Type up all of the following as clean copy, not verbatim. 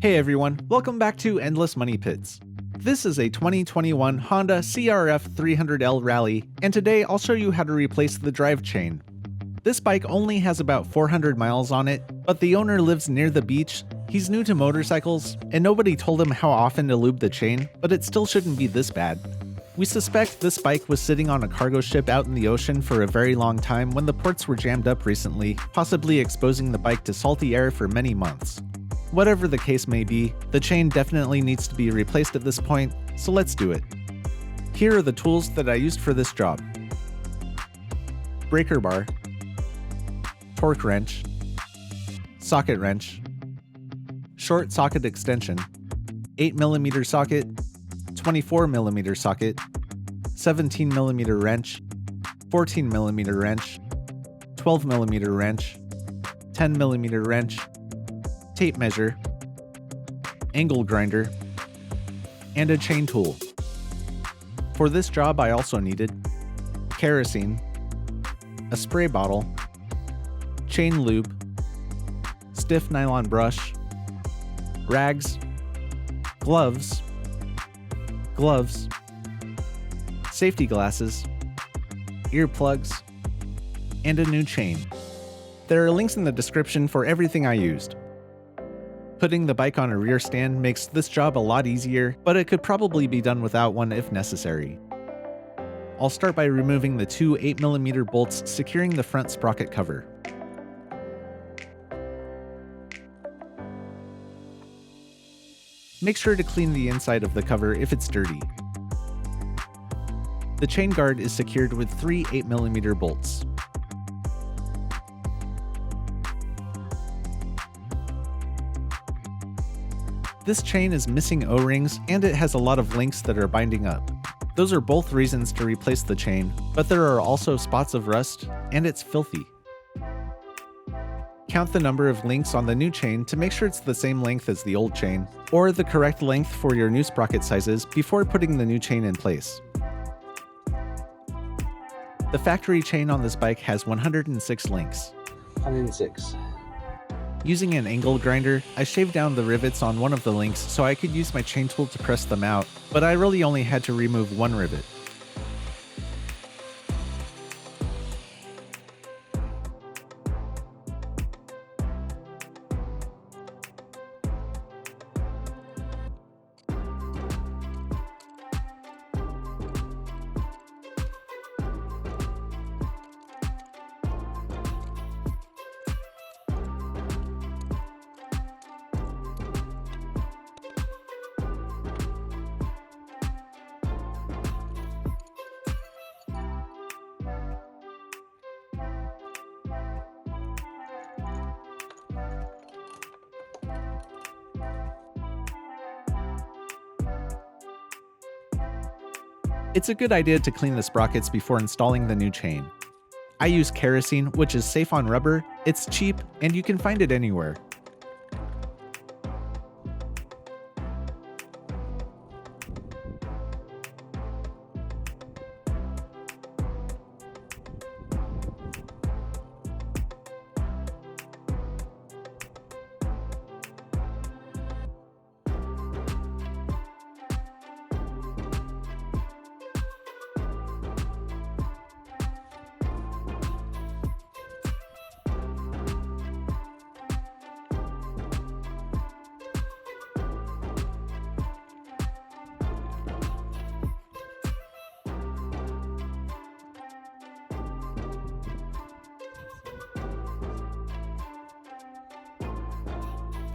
Hey everyone, welcome back to Endless Money Pits. This is a 2021 Honda CRF300L Rally, and today I'll show you how to replace the drive chain. This bike only has about 400 miles on it, but the owner lives near the beach, he's new to motorcycles, and nobody told him how often to lube the chain, but it still shouldn't be this bad. We suspect this bike was sitting on a cargo ship out in the ocean for a very long time when the ports were jammed up recently, possibly exposing the bike to salty air for many months. Whatever the case may be, the chain definitely needs to be replaced at this point, so let's do it. Here are the tools that I used for this job. Breaker bar, torque wrench, socket wrench, short socket extension, 8mm socket, 24mm socket, 17mm wrench, 14mm wrench, 12mm wrench, 10mm wrench, tape measure, angle grinder, and a chain tool. For this job I also needed kerosene, a spray bottle, chain lube, stiff nylon brush, rags, gloves, safety glasses, earplugs, and a new chain. There are links in the description for everything I used. Putting the bike on a rear stand makes this job a lot easier, but it could probably be done without one if necessary. I'll start by removing the two 8mm bolts securing the front sprocket cover. Make sure to clean the inside of the cover if it's dirty. The chain guard is secured with three 8mm bolts. This chain is missing O-rings and it has a lot of links that are binding up. Those are both reasons to replace the chain, but there are also spots of rust and it's filthy. Count the number of links on the new chain to make sure it's the same length as the old chain, or the correct length for your new sprocket sizes before putting the new chain in place. The factory chain on this bike has 106 links. 106. Using an angle grinder, I shaved down the rivets on one of the links so I could use my chain tool to press them out, but I really only had to remove one rivet. It's a good idea to clean the sprockets before installing the new chain. I use kerosene, which is safe on rubber, it's cheap, and you can find it anywhere.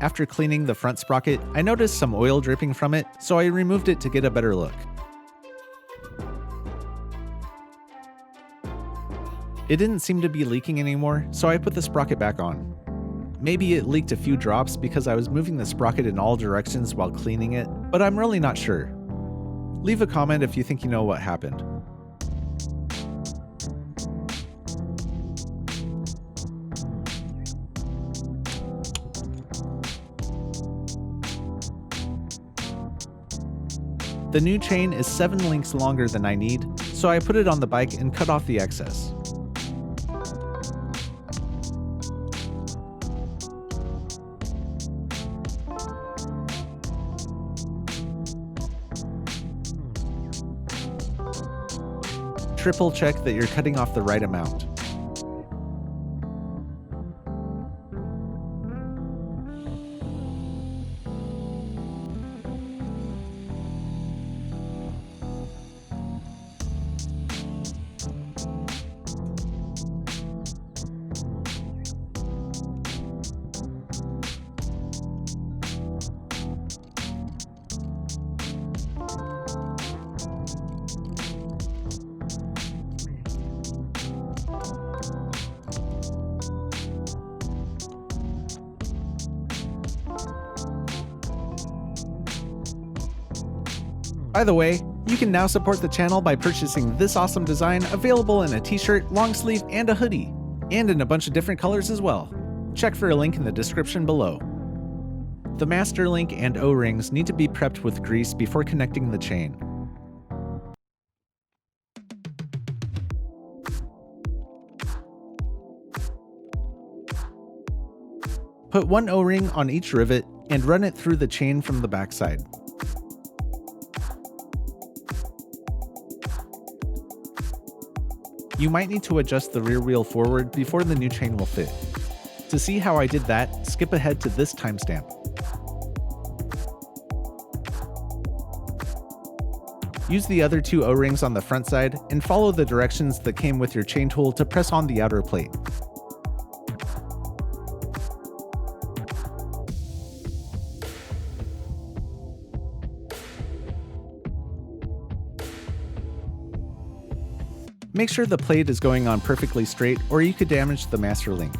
After cleaning the front sprocket, I noticed some oil dripping from it, so I removed it to get a better look. It didn't seem to be leaking anymore, so I put the sprocket back on. Maybe it leaked a few drops because I was moving the sprocket in all directions while cleaning it, but I'm really not sure. Leave a comment if you think you know what happened. The new chain is 7 links longer than I need, so I put it on the bike and cut off the excess. Triple check that you're cutting off the right amount. By the way, you can now support the channel by purchasing this awesome design, available in a t-shirt, long sleeve, and a hoodie, and in a bunch of different colors as well. Check for a link in the description below. The master link and O-rings need to be prepped with grease before connecting the chain. Put one O-ring on each rivet and run it through the chain from the backside. You might need to adjust the rear wheel forward before the new chain will fit. To see how I did that, skip ahead to this timestamp. Use the other two O-rings on the front side and follow the directions that came with your chain tool to press on the outer plate. Make sure the plate is going on perfectly straight, or you could damage the master link.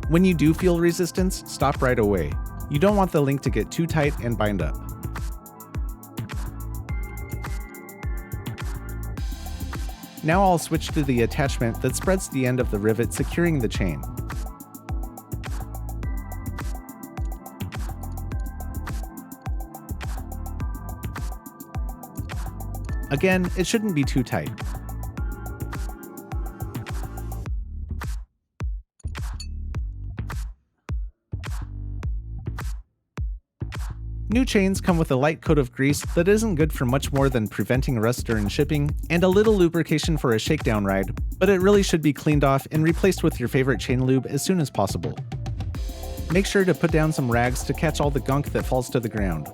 When you do feel resistance, stop right away. You don't want the link to get too tight and bind up. Now I'll switch to the attachment that spreads the end of the rivet securing the chain. Again, it shouldn't be too tight. New chains come with a light coat of grease that isn't good for much more than preventing rust during shipping, and a little lubrication for a shakedown ride, but it really should be cleaned off and replaced with your favorite chain lube as soon as possible. Make sure to put down some rags to catch all the gunk that falls to the ground.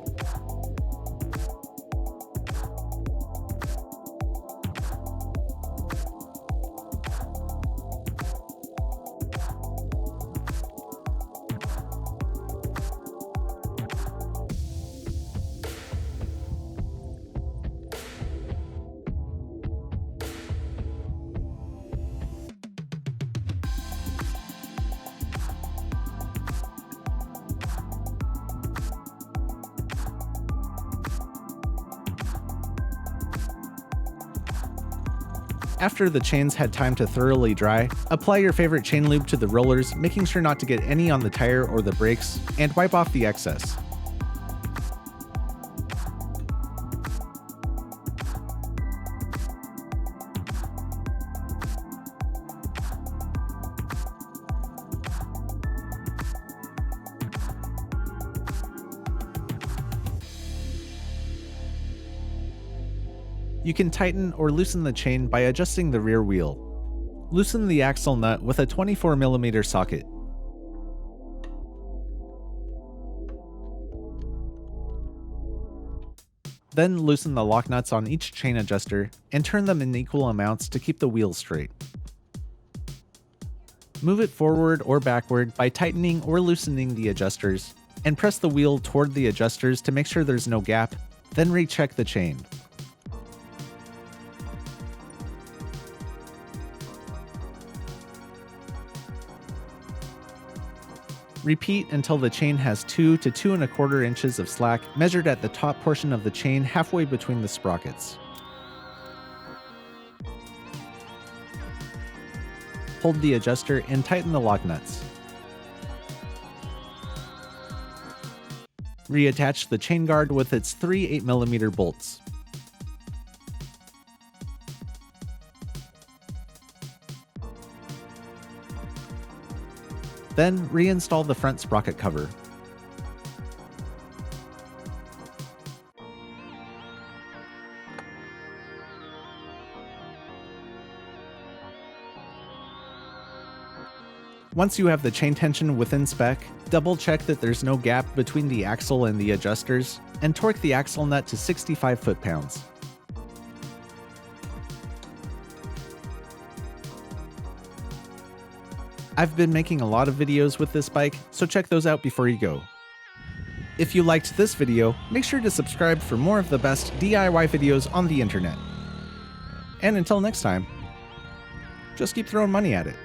After the chains had time to thoroughly dry, apply your favorite chain lube to the rollers, making sure not to get any on the tire or the brakes, and wipe off the excess. You can tighten or loosen the chain by adjusting the rear wheel. Loosen the axle nut with a 24mm socket. Then loosen the lock nuts on each chain adjuster and turn them in equal amounts to keep the wheel straight. Move it forward or backward by tightening or loosening the adjusters, and press the wheel toward the adjusters to make sure there's no gap, then recheck the chain. Repeat until the chain has 2 to 2 1/4 inches of slack measured at the top portion of the chain halfway between the sprockets. Hold the adjuster and tighten the lock nuts. Reattach the chain guard with its 3 8mm bolts. Then reinstall the front sprocket cover. Once you have the chain tension within spec, double check that there's no gap between the axle and the adjusters, and torque the axle nut to 65 foot-pounds. I've been making a lot of videos with this bike, so check those out before you go. If you liked this video, make sure to subscribe for more of the best DIY videos on the internet. And until next time, just keep throwing money at it.